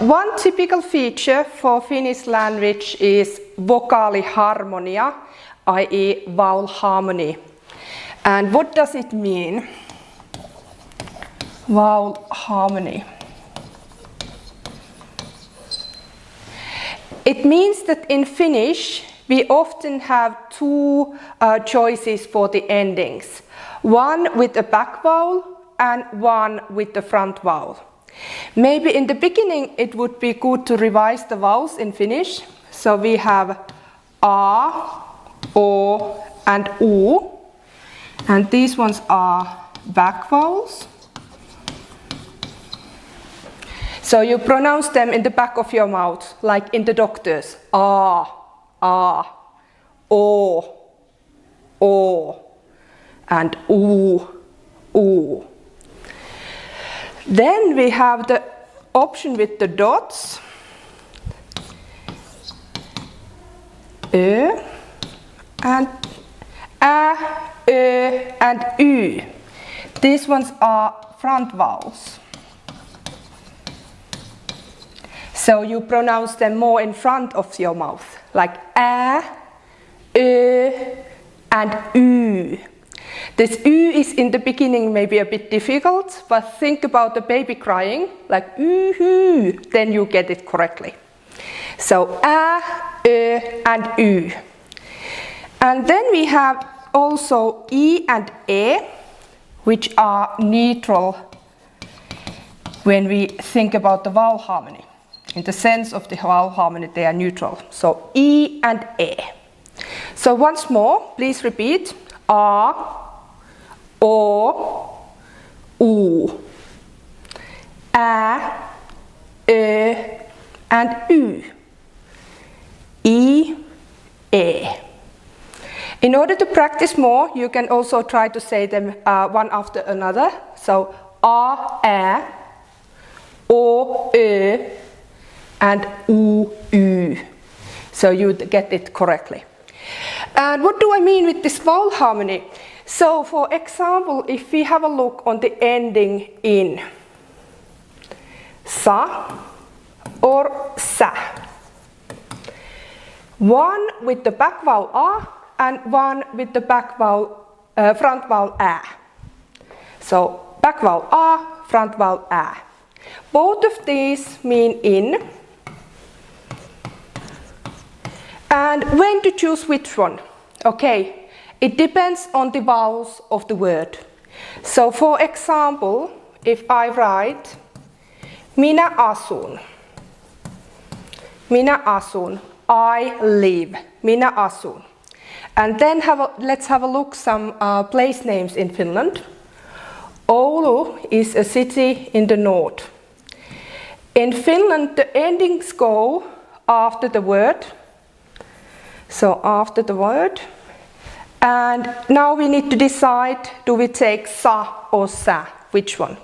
One typical feature for Finnish language is vocaaliharmonia, i.e. vowel harmony. And what does it mean? Vowel harmony. It means that in Finnish we often have two choices for the endings. One with a back vowel and one with the front vowel. Maybe in the beginning it would be good to revise the vowels in Finnish. So we have a, o and u. And these ones are back vowels. So you pronounce them in the back of your mouth, like in the doctors. A, o, and u. Then we have the option with the dots. Ö and a, ö and y. These ones are front vowels. So you pronounce them more in front of your mouth, like a, ö and y. This y is in the beginning maybe a bit difficult, but think about the baby crying, like ü, then you get it correctly. So a, ö and y. And then we have also I and E, which are neutral when we think about the vowel harmony. In the sense of the vowel harmony, they are neutral. So I and E. So once more, please repeat. A, o, u. A, ö and y. I, E. In order to practice more, you can also try to say them one after another. So a, o, ö, and u, y. So you get it correctly. And what do I mean with this vowel harmony? So for example, if we have a look on the ending in sa or sa. One with the back vowel a and one with the back vowel, front vowel a. So back vowel a, front vowel a. Both of these mean in. And when to choose which one? Okay, it depends on the vowels of the word. So for example, if I write minä asun, I live, minä asun. And then let's have a look some place names in Finland. Oulu is a city in the north. In Finland, the endings go after the word. So after the word. And now we need to decide, do we take sa or sa? Which one?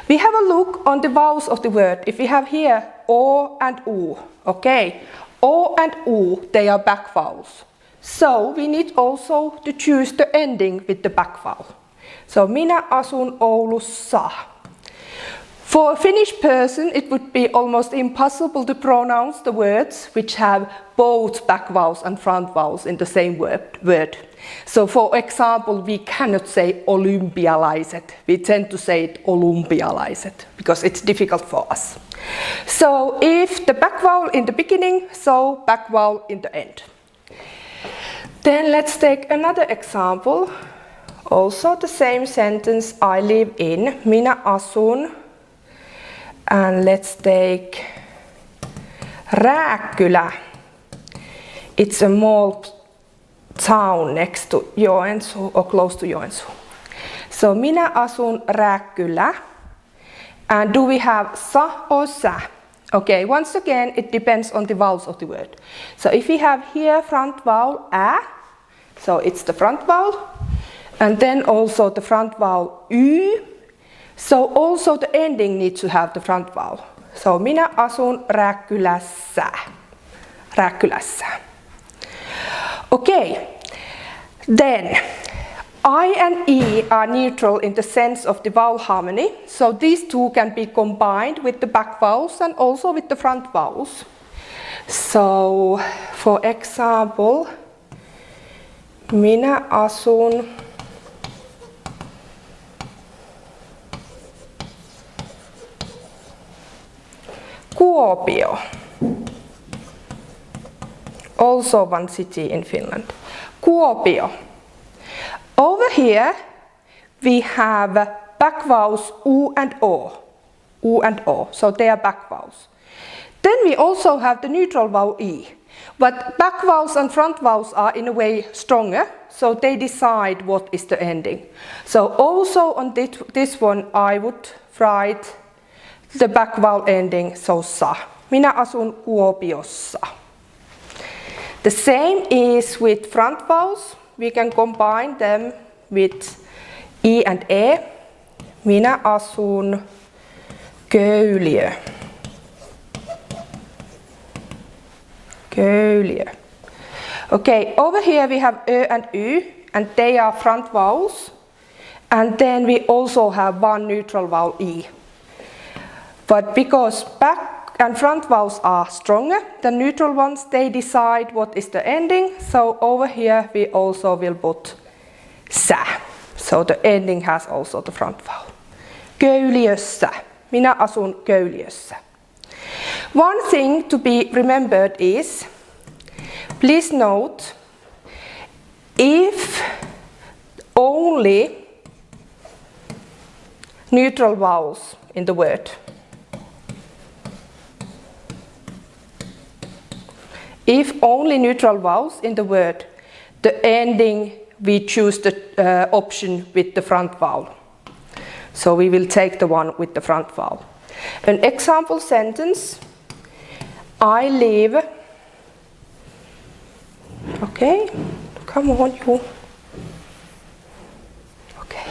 We have a look on the vowels of the word. If we have here o and u, okay. O and u, they are back vowels. So we need also to choose the ending with the back vowel. So minä asun Oulussa. For a Finnish person, it would be almost impossible to pronounce the words which have both back vowels and front vowels in the same word. So for example, we cannot say olympialaiset. We tend to say it olympialaiset because it's difficult for us. So if the back vowel in the beginning, so back vowel in the end. Then let's take another example. Also the same sentence, I live in, minä asun. And let's take Rääkkylä. It's a small town next to Joensuu or close to Joensuu. So minä asun Rääkkylä. And do we have sa or sa? Okay, once again, it depends on the vowels of the word. So if we have here front vowel a, so it's the front vowel. And then also the front vowel y. So also the ending needs to have the front vowel. So minä asun Rääkkylässä. Rääkkylässä. Okay, then I and E are neutral in the sense of the vowel harmony, so these two can be combined with the back vowels and also with the front vowels. So, for example, minä asun Kuopio. Also one city in Finland. Kuopio. Over here we have back vowels U and O. U and O, so they are back vowels. Then we also have the neutral vowel E. But back vowels and front vowels are in a way stronger, so they decide what is the ending. So also on this one I would write the back vowel ending, so sa. Minä asun Kuopiossa. The same is with front vowels. We can combine them with E and E. Minä asun Köyliö. Köyliö. Okay, over here we have Ö and Y, and they are front vowels. And then we also have one neutral vowel E. But because back and front vowels are stronger than neutral ones, they decide what is the ending. So over here we also will put sä. So the ending has also the front vowel. Köyliössä. Minä asun Köyliössä. One thing to be remembered is, please note, if only neutral vowels in the word. If only neutral vowels in the word, the ending we choose the option with the front vowel. So we will take the one with the front vowel. An example sentence, I live, okay, come on you, okay,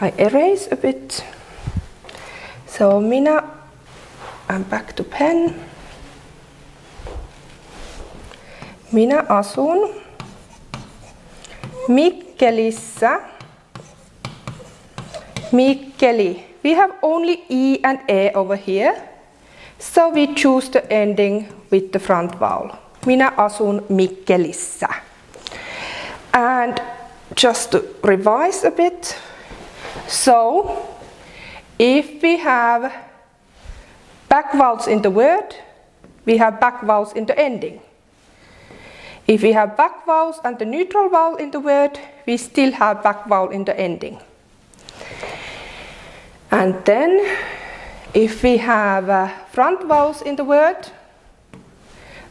I erase a bit, so I'm back to pen, minä asun Mikkelissä, Mikkeli. We have only E and E over here, so we choose the ending with the front vowel. Minä asun Mikkelissä. And just to revise a bit, so if we have back vowels in the word, we have back vowels in the ending. If we have back vowels and the neutral vowel in the word, we still have back vowel in the ending. And then, if we have front vowels in the word,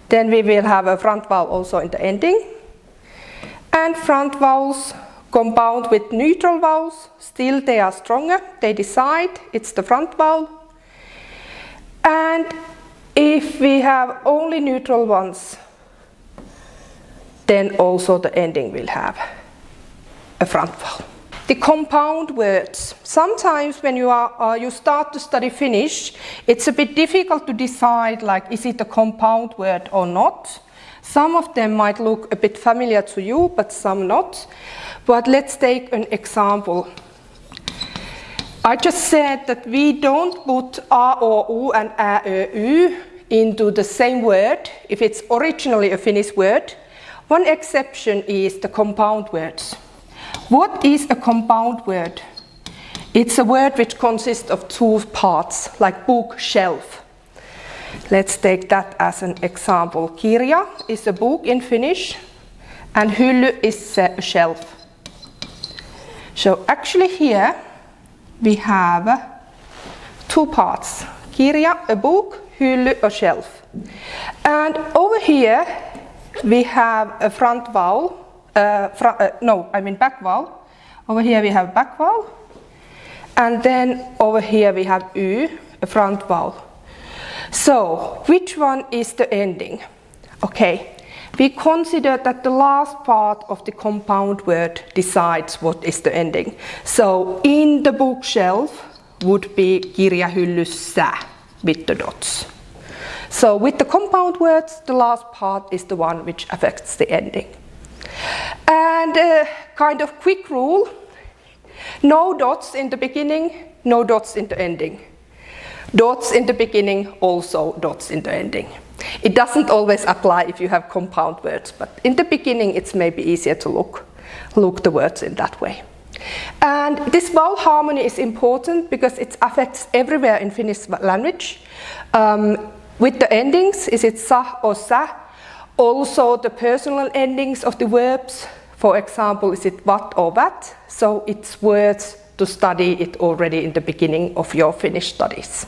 then we will have a front vowel also in the ending. And front vowels compound with neutral vowels, still they are stronger, they decide, it's the front vowel. And if we have only neutral ones, then also the ending will have a front vowel. The compound words. Sometimes when you start to study Finnish, it's a bit difficult to decide, like, is it a compound word or not? Some of them might look a bit familiar to you, but some not. But let's take an example. I just said that we don't put A, O, U and Ä, Ö, Y into the same word if it's originally a Finnish word. One exception is the compound words. What is a compound word? It's a word which consists of two parts, like book, shelf. Let's take that as an example. Kirja is a book in Finnish, and hylly is a shelf. So actually here we have two parts. Kirja, a book, hylly, a shelf. And over here we have a front vowel, back vowel. Over here we have back vowel. And then over here we have Y, a front vowel. So, which one is the ending? Okay, we consider that the last part of the compound word decides what is the ending. So, in the bookshelf would be kirjahyllyssä with the dots. So, with the compound words, the last part is the one which affects the ending. And And a kind of quick rule, no dots in the beginning, no dots in the ending. Dots in the beginning, also dots in the ending. It doesn't always apply if you have compound words, but in the beginning it's maybe easier to look the words in that way. And this vowel harmony is important because it affects everywhere in Finnish language. With the endings, is it sa or sa? Also the personal endings of the verbs, for example, is it what or what? So it's words to study it already in the beginning of your Finnish studies.